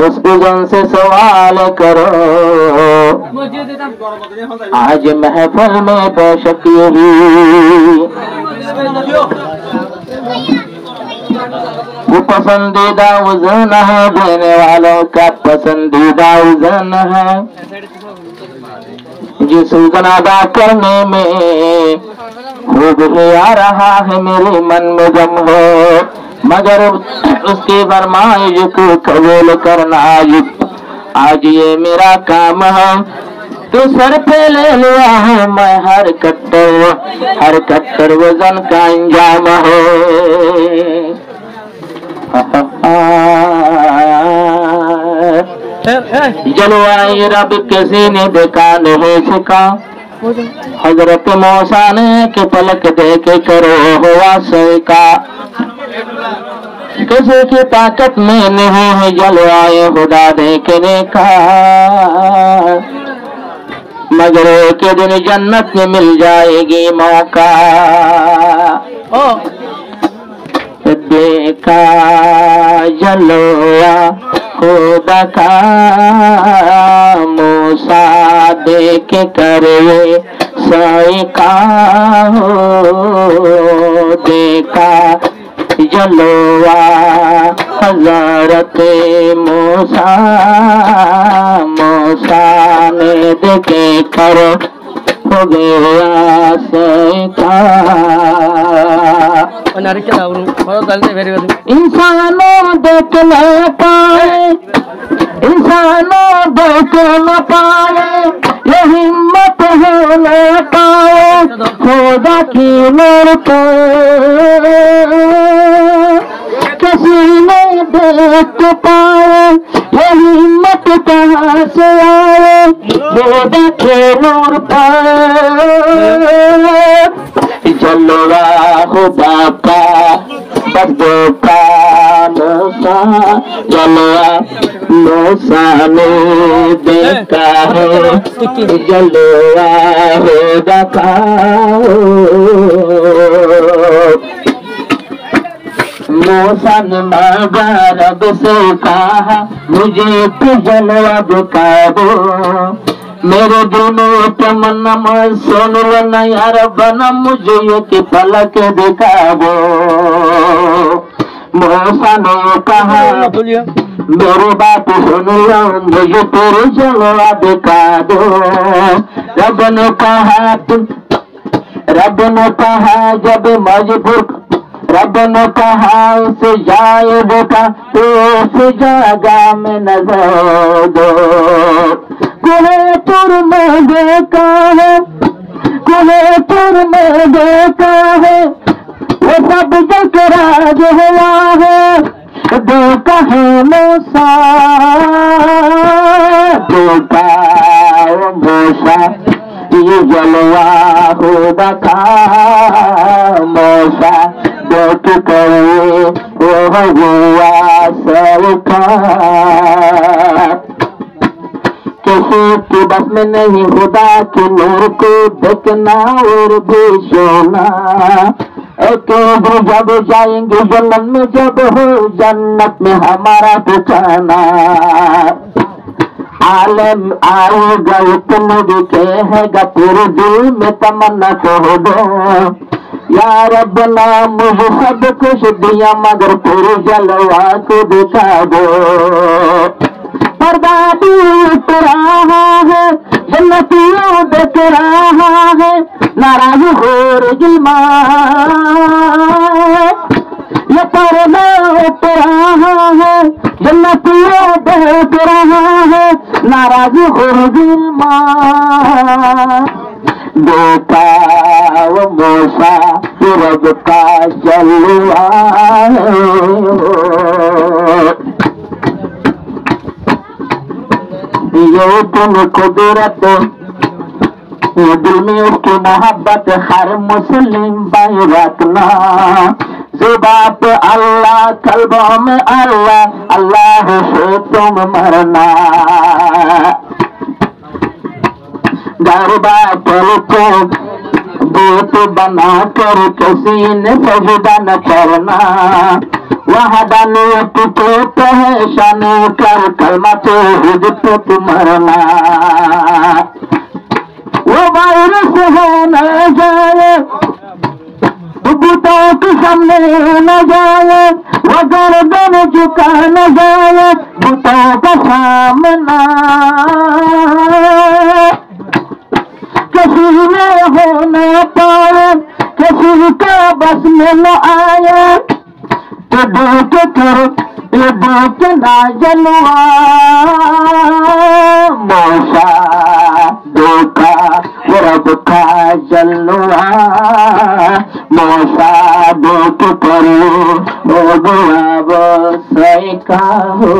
उस उजन से सवाल करो। आज महफिल में बेशक यही वो पसंदीदा वजन है, देने वालों का पसंदीदा वजन है। जिस वजन अदा करने में खूब ही आ रहा है मेरे मन में गम हो, मगर उसकी फरमाइश को कबूल करना आज ये मेरा काम है। तो सर पे ले लिया है मैं हर कट्टर वजन का अंजाम है। जलवाए रब किसी ने देखा नहीं सका, हजरत मूसा ने के पलक दे के करो हुआ सका। किसी की ताकत में नहीं है जलवाए खुदा देखने का, मगर एक दिन जन्नत में मिल जाएगी मौका। देखा जलवा खुदा का मूसा देख करे सैका हो। देखा जलवा हज़रत मूसा ने देखे कर हो गया सैका। इंसानों देख न पाए, इंसानों देख न पाए, ये हिम्मत हो न पाए खुदा की नूर को। किसी ने देख पाए ये हिम्मत कहाँ से आए, खुदा के नूर पर जलवा खुदा का बदो का मूसा। जलवा मूसा ने देखा है जलवा खुदा का। मूसा ने मांगा रब से कहा मुझे तो जलवा दिखा दो। मेरे दिल में तमन्ना मैं सुन लो न यार बना मुझे एक पलक दिखा दो। मूसा ने कहा मेरी बात सुन लो मुझे तेरे जलवा दिखा दो। रब ने कहा जब मजबूर, रब ने कहा उसे जाए बेटा तो उस जगह में नजर दो। कुलेपुर में देखा है, कुलेपुर में देखा है वो सब जकराज हुआ है। देखा है मूसा, देखा मूसा ये जलवा खुदा का। मूसा देख कर वो हुआ सैका। किसी की बस में नहीं खुदा के नूर को देखना और भी सोना। एक दिन जब जाएंगे जन्नत में, जब हो जन्नत में हमारा ठिकाना। आलम आएगा इतने भी कहेगा तेरे दिल में तमन्ना को दो। या रब ना मुझे सब कुछ दिया मगर तेरे जलवा को दिखा दो। पर्दा टूट रहा है, जन्नतियों देख रहा है, नाराज हो रहा ये पर्दा उठ रहा है, जन्नतियों देख रहा है, नाराज हो रहा। देखा वो मूसा रब का जलवा ये तुम कुदरत, ये दिल में उसकी मोहब्बत हर मुस्लिम भाई रखना। जुबान पे अल्लाह, कल्बों में अल्लाह, अल्लाह से तुम मरना। घर बाटल को बूत बना कर किसी ने सजदा न करना। वहदानियत पे पहचान कर कलमा तौहीद पे मरना। वो वायरस है न जाए, बुतों के सामने न जाए, वो गर्दन झुका न जाए बुतों का सामना। किसी में हो न पाए, किसी का बस में न आए, तो देख कर ये देख ना जलवा। मौसा देखा रब का जलवा, मौसा देख कर हो गया वो सैका हो।